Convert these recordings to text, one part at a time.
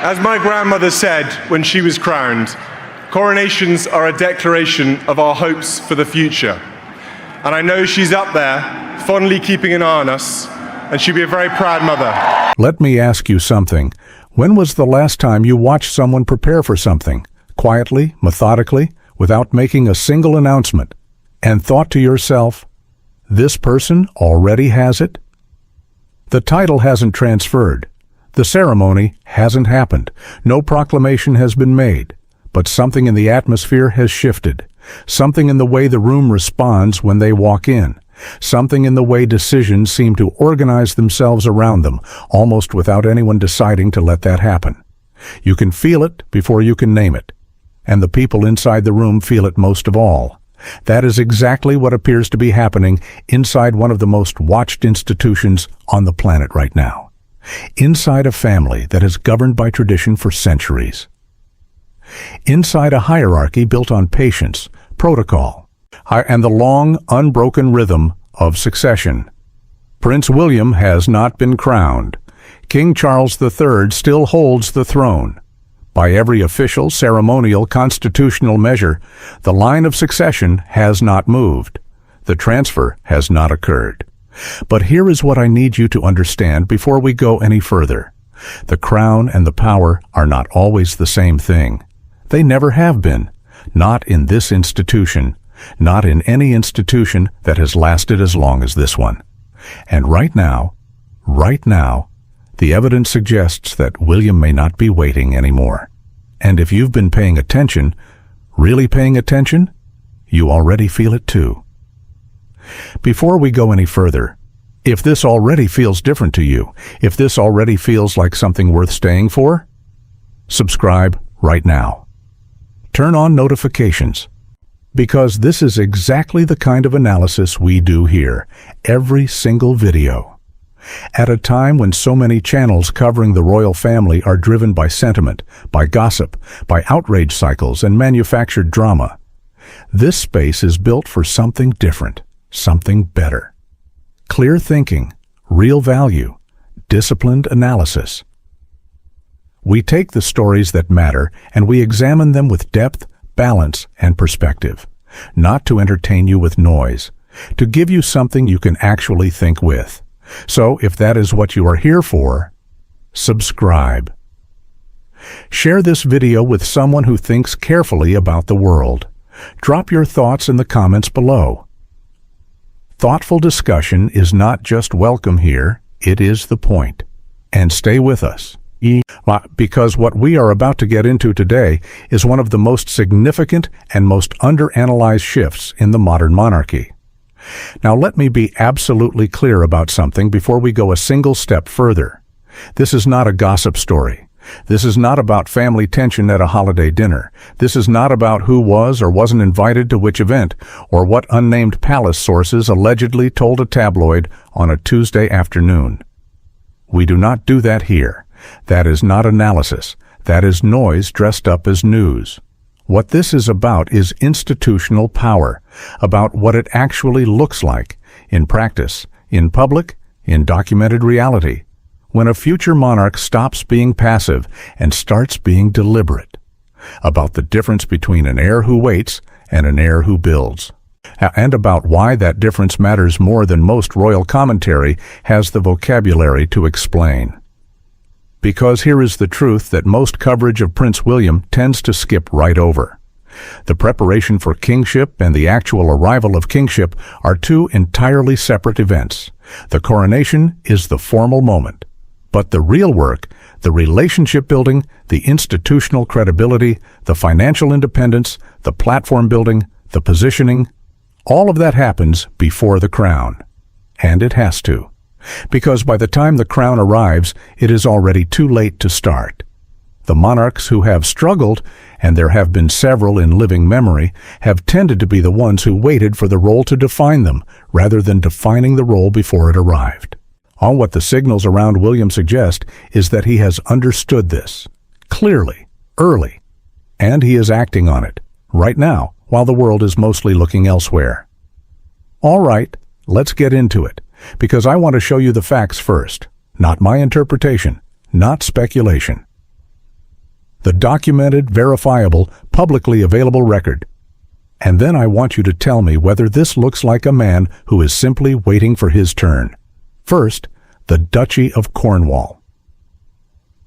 As my grandmother said when she was crowned, coronations are a declaration of our hopes for the future. And I know she's up there, fondly keeping an eye on us, and she'll be a very proud mother. Let me ask you something. When was the last time you watched someone prepare for something, quietly, methodically, without making a single announcement, and thought to yourself, this person already has it? The title hasn't transferred. The ceremony hasn't happened. No proclamation has been made. But something in the atmosphere has shifted. Something in the way the room responds when they walk in. Something in the way decisions seem to organize themselves around them, almost without anyone deciding to let that happen. You can feel it before you can name it. And the people inside the room feel it most of all. That is exactly what appears to be happening inside one of the most watched institutions on the planet right now. Inside a family that is governed by tradition for centuries. Inside a hierarchy built on patience, protocol, and the long, unbroken rhythm of succession. Prince William has not been crowned. King Charles III still holds the throne. By every official, ceremonial, constitutional measure, the line of succession has not moved. The transfer has not occurred. But here is what I need you to understand before we go any further. The crown and the power are not always the same thing. They never have been. Not in this institution. Not in any institution that has lasted as long as this one. And right now, the evidence suggests that William may not be waiting anymore. And if you've been paying attention, really paying attention, you already feel it too. Before we go any further, if this already feels different to you, if this already feels like something worth staying for, subscribe right now. Turn on notifications, because this is exactly the kind of analysis we do here, every single video. At a time when so many channels covering the royal family are driven by sentiment, by gossip, by outrage cycles and manufactured drama, this space is built for something different. Something better. Clear thinking, real value, disciplined analysis. We take the stories that matter and we examine them with depth, balance, and perspective. Not to entertain you with noise, to give you something you can actually think with. So if that is what you are here for, subscribe. Share this video with someone who thinks carefully about the world. Drop your thoughts in the comments below. Thoughtful discussion is not just welcome here, it is the point. And stay with us, because what we are about to get into today is one of the most significant and most underanalyzed shifts in the modern monarchy. Now let me be absolutely clear about something before we go a single step further. This is not a gossip story. This is not about family tension at a holiday dinner. This is not about who was or wasn't invited to which event, or what unnamed palace sources allegedly told a tabloid on a Tuesday afternoon. We do not do that here. That is not analysis. That is noise dressed up as news. What this is about is institutional power, about what it actually looks like, in practice, in public, in documented reality. When a future monarch stops being passive and starts being deliberate, about the difference between an heir who waits and an heir who builds, and about why that difference matters more than most royal commentary has the vocabulary to explain. Because here is the truth that most coverage of Prince William tends to skip right over. The preparation for kingship and the actual arrival of kingship are two entirely separate events. The coronation is the formal moment. But the real work, the relationship building, the institutional credibility, the financial independence, the platform building, the positioning, all of that happens before the crown. And it has to. Because by the time the crown arrives, it is already too late to start. The monarchs who have struggled, and there have been several in living memory, have tended to be the ones who waited for the role to define them, rather than defining the role before it arrived. All what the signals around William suggest is that he has understood this, clearly, early, and he is acting on it, right now, while the world is mostly looking elsewhere. All right, let's get into it, because I want to show you the facts first, not my interpretation, not speculation. the documented, verifiable, publicly available record. And then I want you to tell me whether this looks like a man who is simply waiting for his turn. First, the Duchy of Cornwall.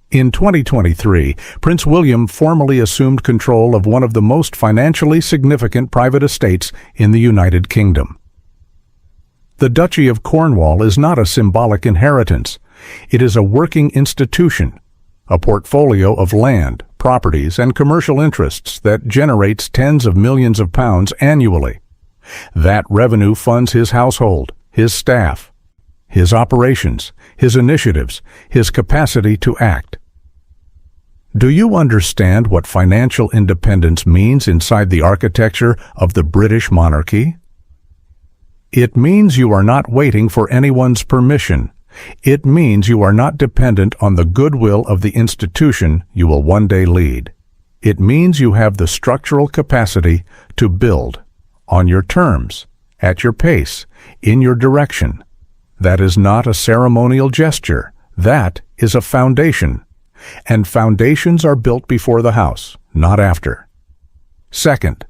In 2023, Prince William formally assumed control of one of the most financially significant private estates in the United Kingdom. The Duchy of Cornwall is not a symbolic inheritance. It is a working institution, a portfolio of land, properties, and commercial interests that generates tens of millions of pounds annually. That revenue funds his household, his staff, his operations, his initiatives, his capacity to act. Do you understand what financial independence means inside the architecture of the British monarchy? It means you are not waiting for anyone's permission. It means you are not dependent on the goodwill of the institution you will one day lead. It means you have the structural capacity to build, on your terms, at your pace, in your direction. That is not a ceremonial gesture. That is a foundation. And foundations are built before the house, not after. Second,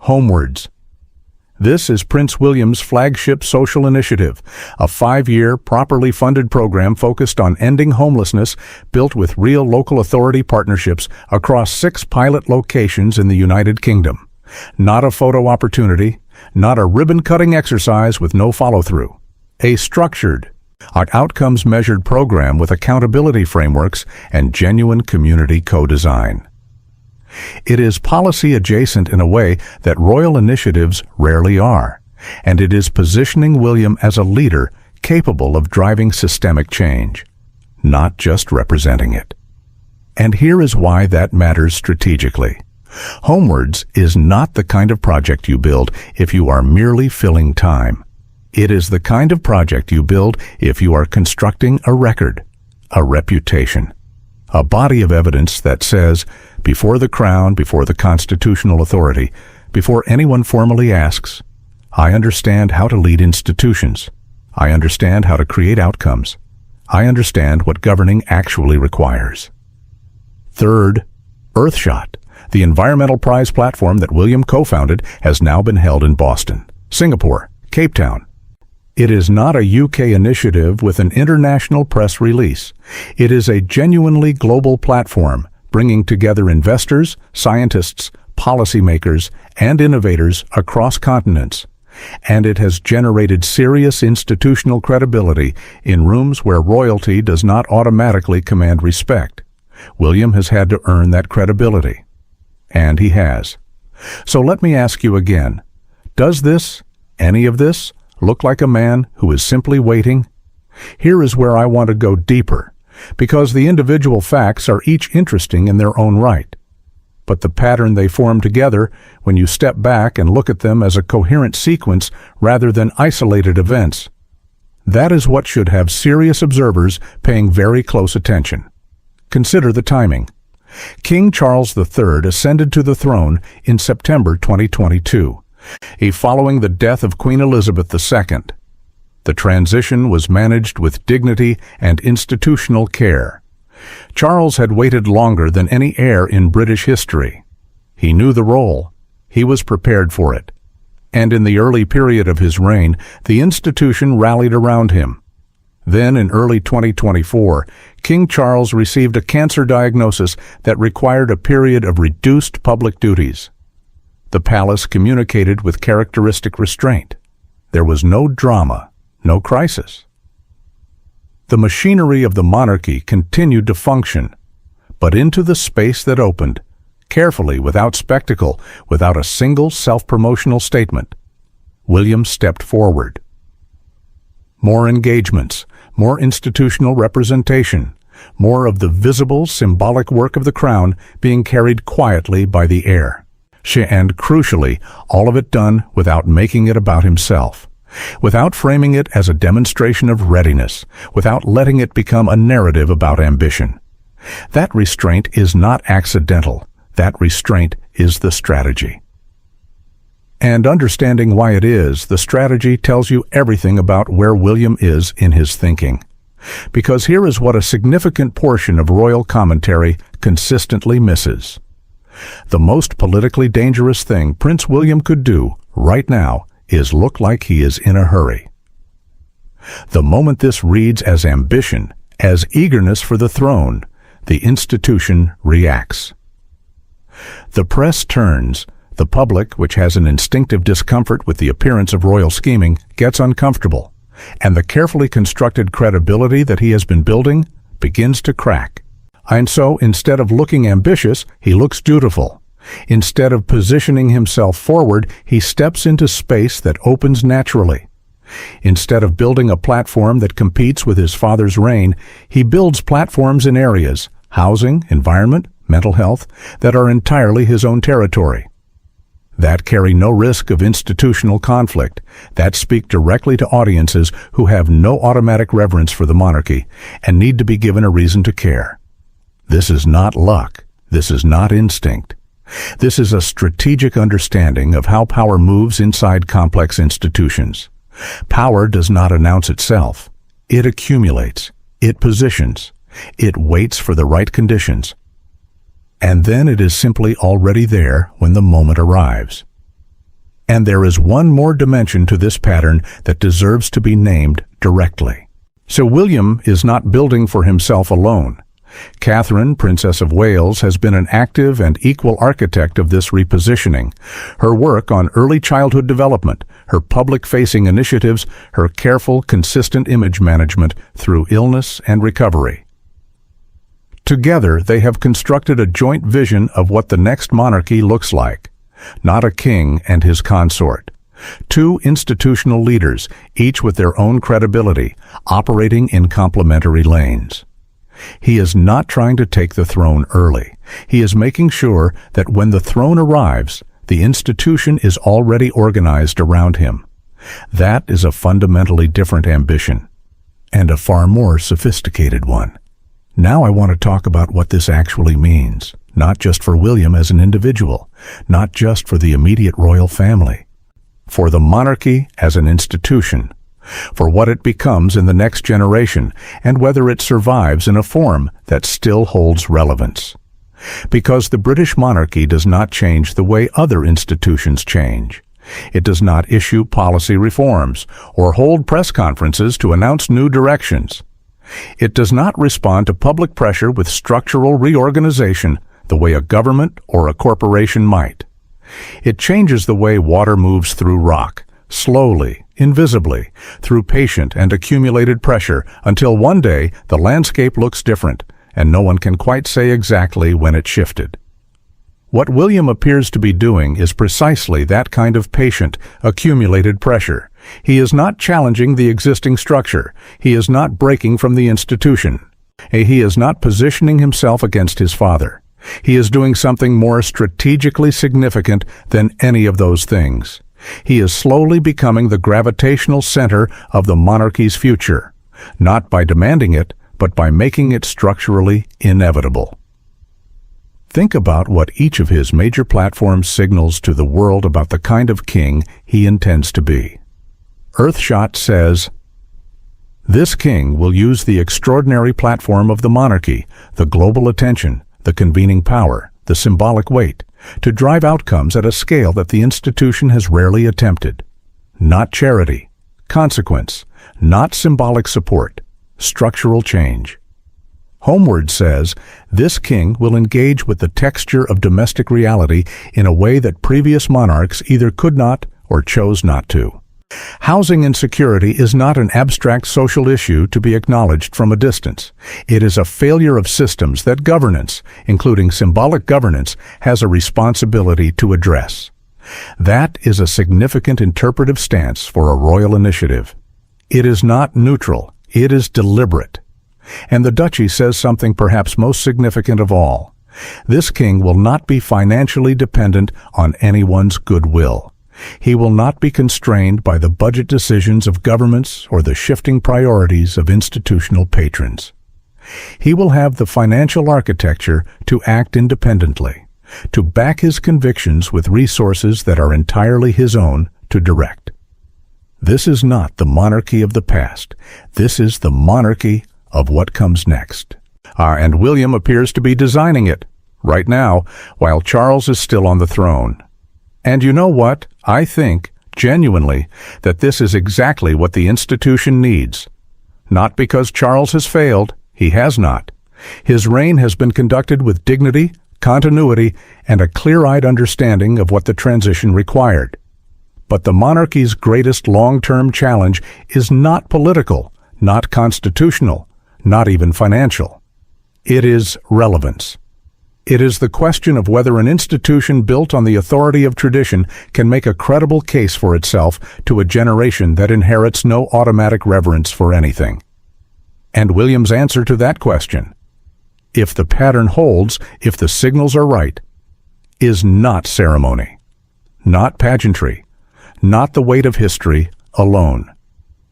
Homewards. This is Prince William's flagship social initiative, a 5-year, properly funded program focused on ending homelessness, built with real local authority partnerships across 6 pilot locations in the United Kingdom. Not a photo opportunity, not a ribbon-cutting exercise with no follow-through. A structured, outcomes-measured program with accountability frameworks and genuine community co-design. It is policy-adjacent in a way that royal initiatives rarely are, and it is positioning William as a leader capable of driving systemic change, not just representing it. And here is why that matters strategically. Homewards is not the kind of project you build if you are merely filling time. It is the kind of project you build if you are constructing a record, a reputation, a body of evidence that says, before the Crown, before the constitutional authority, before anyone formally asks, I understand how to lead institutions. I understand how to create outcomes. I understand what governing actually requires. Third, Earthshot, the environmental prize platform that William co-founded, has now been held in Boston, Singapore, Cape Town. It is not a UK initiative with an international press release. It is a genuinely global platform, bringing together investors, scientists, policymakers, and innovators across continents. And it has generated serious institutional credibility in rooms where royalty does not automatically command respect. William has had to earn that credibility. And he has. So let me ask you again, does this, any of this, look like a man who is simply waiting? Here is where I want to go deeper, because the individual facts are each interesting in their own right. But the pattern they form together, when you step back and look at them as a coherent sequence rather than isolated events, that is what should have serious observers paying very close attention. Consider the timing. King Charles III ascended to the throne in September 2022. Following the death of Queen Elizabeth II. The transition was managed with dignity and institutional care. Charles had waited longer than any heir in British history. He knew the role. He was prepared for it. And in the early period of his reign, the institution rallied around him. Then, in early 2024, King Charles received a cancer diagnosis that required a period of reduced public duties. The palace communicated with characteristic restraint. There was no drama, no crisis. The machinery of the monarchy continued to function, but into the space that opened, carefully, without spectacle, without a single self-promotional statement, William stepped forward. More engagements, more institutional representation, more of the visible, symbolic work of the crown being carried quietly by the heir. And crucially, all of it done without making it about himself, without framing it as a demonstration of readiness, without letting it become a narrative about ambition. That restraint is not accidental. That restraint is the strategy. And understanding why it is, the strategy tells you everything about where William is in his thinking. Because here is what a significant portion of royal commentary consistently misses. The most politically dangerous thing Prince William could do right now is look like he is in a hurry. The moment this reads as ambition, as eagerness for the throne, the institution reacts. The press turns. The public, which has an instinctive discomfort with the appearance of royal scheming, gets uncomfortable, and the carefully constructed credibility that he has been building begins to crack. And so, instead of looking ambitious, he looks dutiful. Instead of positioning himself forward, he steps into space that opens naturally. Instead of building a platform that competes with his father's reign, he builds platforms in areas, housing, environment, mental health, that are entirely his own territory. That carry no risk of institutional conflict, that speak directly to audiences who have no automatic reverence for the monarchy and need to be given a reason to care. This is not luck. This is not instinct. This is a strategic understanding of how power moves inside complex institutions. Power does not announce itself. It accumulates. It positions. It waits for the right conditions. And then it is simply already there when the moment arrives. And there is one more dimension to this pattern that deserves to be named directly. So William is not building for himself alone. Catherine, Princess of Wales, has been an active and equal architect of this repositioning. Her work on early childhood development, her public-facing initiatives, her careful, consistent image management through illness and recovery. Together, they have constructed a joint vision of what the next monarchy looks like. Not a king and his consort. Two institutional leaders, each with their own credibility, operating in complementary lanes. He is not trying to take the throne early. He is making sure that when the throne arrives, the institution is already organized around him. That is a fundamentally different ambition, and a far more sophisticated one. Now I want to talk about what this actually means, not just for William as an individual, not just for the immediate royal family, for the monarchy as an institution, for what it becomes in the next generation, and whether it survives in a form that still holds relevance. Because the British monarchy does not change the way other institutions change. It does not issue policy reforms or hold press conferences to announce new directions. It does not respond to public pressure with structural reorganization the way a government or a corporation might. It changes the way water moves through rock, slowly, invisibly, through patient and accumulated pressure, until one day the landscape looks different, and no one can quite say exactly when it shifted. What William appears to be doing is precisely that kind of patient, accumulated pressure. He is not challenging the existing structure. He is not breaking from the institution. He is not positioning himself against his father. He is doing something more strategically significant than any of those things. He is slowly becoming the gravitational center of the monarchy's future, not by demanding it, but by making it structurally inevitable. Think about what each of his major platforms signals to the world about the kind of king he intends to be. Earthshot says, "This king will use the extraordinary platform of the monarchy, the global attention, the convening power, the symbolic weight, to drive outcomes at a scale that the institution has rarely attempted. Not charity, consequence, not symbolic support, structural change." Homewards says, "This king will engage with the texture of domestic reality in a way that previous monarchs either could not or chose not to." Housing insecurity is not an abstract social issue to be acknowledged from a distance. It is a failure of systems that governance, including symbolic governance, has a responsibility to address. That is a significant interpretive stance for a royal initiative. It is not neutral, it is deliberate. And the Duchy says something perhaps most significant of all. This king will not be financially dependent on anyone's goodwill. He will not be constrained by the budget decisions of governments or the shifting priorities of institutional patrons. He will have the financial architecture to act independently, to back his convictions with resources that are entirely his own to direct. This is not the monarchy of the past. This is the monarchy of what comes next. And William appears to be designing it, right now, while Charles is still on the throne. And you know what? I think, genuinely, that this is exactly what the institution needs. Not because Charles has failed, he has not. His reign has been conducted with dignity, continuity, and a clear-eyed understanding of what the transition required. But the monarchy's greatest long-term challenge is not political, not constitutional, not even financial. It is relevance. It is the question of whether an institution built on the authority of tradition can make a credible case for itself to a generation that inherits no automatic reverence for anything. And William's answer to that question, if the pattern holds, if the signals are right, is not ceremony, not pageantry, not the weight of history alone.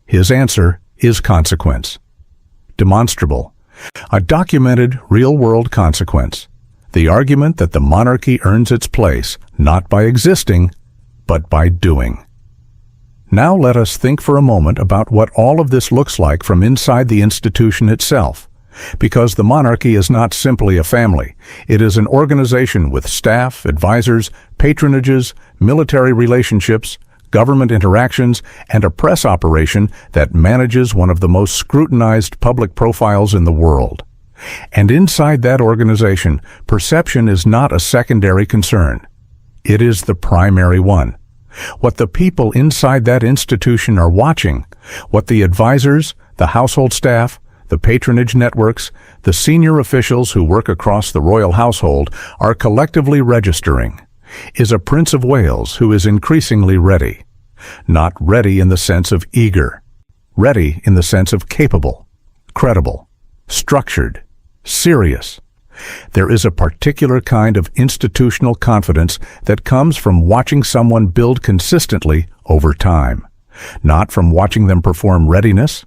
His answer is consequence. Demonstrable, a documented real-world consequence. The argument that the monarchy earns its place not by existing, but by doing. Now let us think for a moment about what all of this looks like from inside the institution itself. Because the monarchy is not simply a family. It is an organization with staff, advisors, patronages, military relationships, government interactions, and a press operation that manages one of the most scrutinized public profiles in the world. And inside that organization, perception is not a secondary concern. It is the primary one. What the people inside that institution are watching, what the advisors, the household staff, the patronage networks, the senior officials who work across the royal household are collectively registering, is a Prince of Wales who is increasingly ready. Not ready in the sense of eager, ready in the sense of capable, credible, structured, serious. There is a particular kind of institutional confidence that comes from watching someone build consistently over time, not from watching them perform readiness,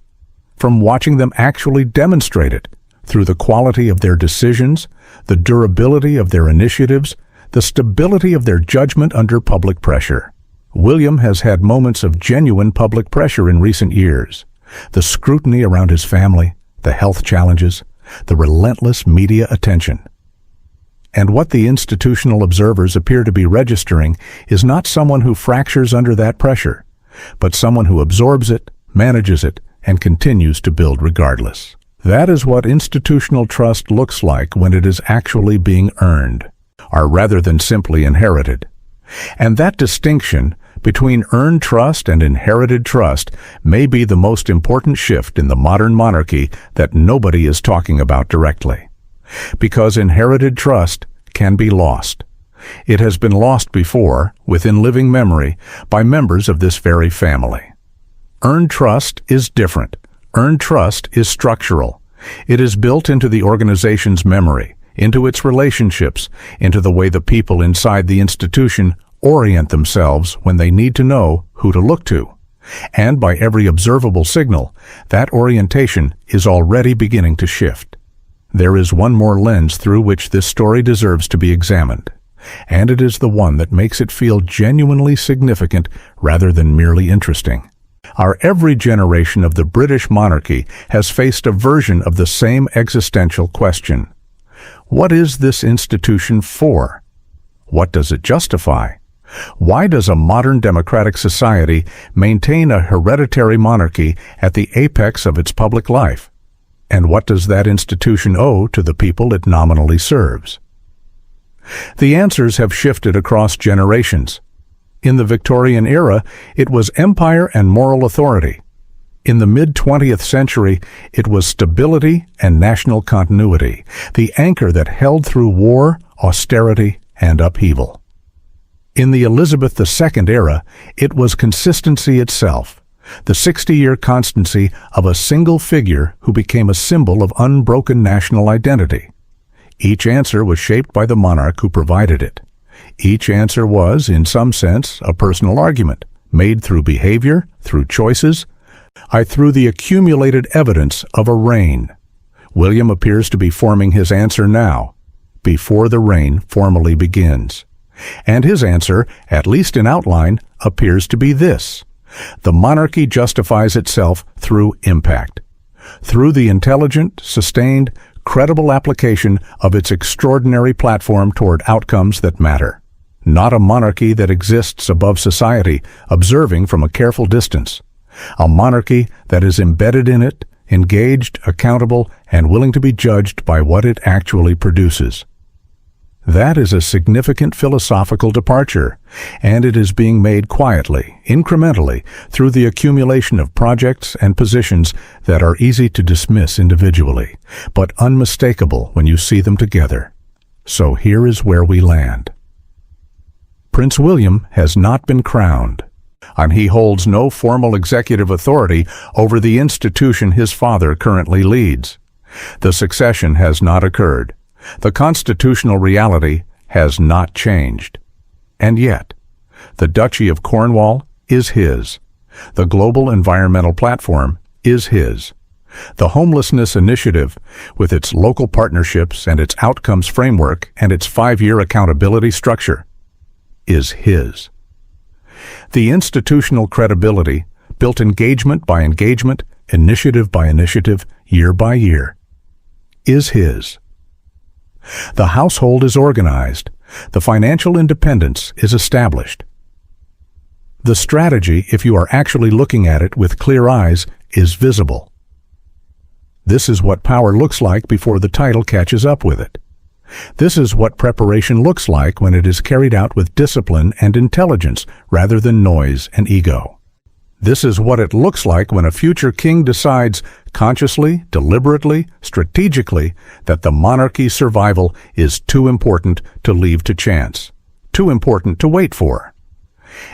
from watching them actually demonstrate it through the quality of their decisions, the durability of their initiatives, the stability of their judgment under public pressure. William has had moments of genuine public pressure in recent years. The scrutiny around his family, the health challenges, the relentless media attention. And what the institutional observers appear to be registering is not someone who fractures under that pressure, but someone who absorbs it, manages it, and continues to build regardless. That is what institutional trust looks like when it is actually being earned, or rather than simply inherited. And that distinction between earned trust and inherited trust may be the most important shift in the modern monarchy that nobody is talking about directly. Because inherited trust can be lost. It has been lost before, within living memory, by members of this very family. Earned trust is different. Earned trust is structural. It is built into the organization's memory, into its relationships, into the way the people inside the institution orient themselves when they need to know who to look to. And by every observable signal, that orientation is already beginning to shift. There is one more lens through which this story deserves to be examined, and it is the one that makes it feel genuinely significant rather than merely interesting. Our every generation of the British monarchy has faced a version of the same existential question. What is this institution for? What does it justify? Why does a modern democratic society maintain a hereditary monarchy at the apex of its public life? And what does that institution owe to the people it nominally serves? The answers have shifted across generations. In the Victorian era, it was empire and moral authority. In the mid-20th century, it was stability and national continuity, the anchor that held through war, austerity, and upheaval. In the Elizabeth II era, it was consistency itself, the 60-year constancy of a single figure who became a symbol of unbroken national identity. Each answer was shaped by the monarch who provided it. Each answer was, in some sense, a personal argument, made through behavior, through choices, through the accumulated evidence of a reign. William appears to be forming his answer now, before the reign formally begins. And his answer, at least in outline, appears to be this. The monarchy justifies itself through impact. through the intelligent, sustained, credible application of its extraordinary platform toward outcomes that matter. Not a monarchy that exists above society, observing from a careful distance. A monarchy that is embedded in it, engaged, accountable, and willing to be judged by what it actually produces. That is a significant philosophical departure, and it is being made quietly, incrementally, through the accumulation of projects and positions that are easy to dismiss individually, but unmistakable when you see them together. So here is where we land. Prince William has not been crowned, and he holds no formal executive authority over the institution his father currently leads. The succession has not occurred. The constitutional reality has not changed. And yet, the Duchy of Cornwall is his. The global environmental platform is his. The homelessness initiative, with its local partnerships and its outcomes framework and its 5-year accountability structure, is his. The institutional credibility, built engagement by engagement, initiative by initiative, year by year, is his. The household is organized. The financial independence is established. The strategy, if you are actually looking at it with clear eyes, is visible. This is what power looks like before the title catches up with it. This is what preparation looks like when it is carried out with discipline and intelligence rather than noise and ego. This is what it looks like when a future king decides, consciously, deliberately, strategically, that the monarchy's survival is too important to leave to chance, too important to wait for.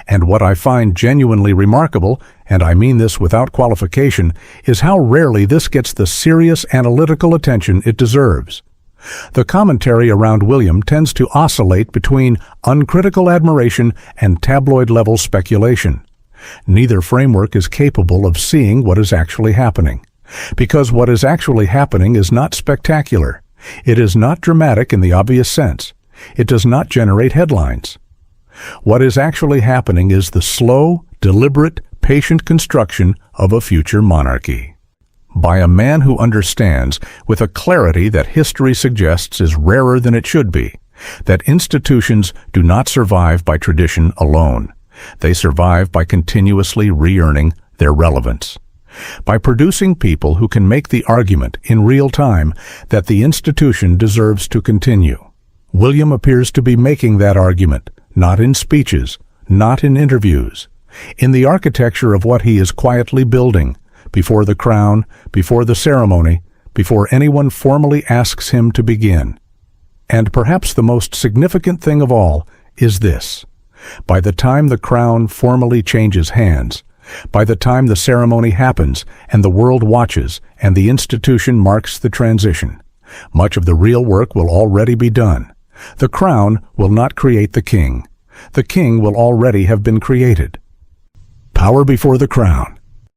And what I find genuinely remarkable, and I mean this without qualification, is how rarely this gets the serious analytical attention it deserves. The commentary around William tends to oscillate between uncritical admiration and tabloid-level speculation. Neither framework is capable of seeing what is actually happening, because what is actually happening is not spectacular. It is not dramatic in the obvious sense. It does not generate headlines. What is actually happening is the slow, deliberate, patient construction of a future monarchy. By a man who understands, with a clarity that history suggests is rarer than it should be, that institutions do not survive by tradition alone. They survive by continuously re-earning their relevance. By producing people who can make the argument in real time that the institution deserves to continue. William appears to be making that argument, not in speeches, not in interviews, in the architecture of what he is quietly building, before the crown, before the ceremony, before anyone formally asks him to begin. And perhaps the most significant thing of all is this. By the time the crown formally changes hands, by the time the ceremony happens and the world watches and the institution marks the transition, much of the real work will already be done. The crown will not create the king. The king will already have been created. Power before the crown.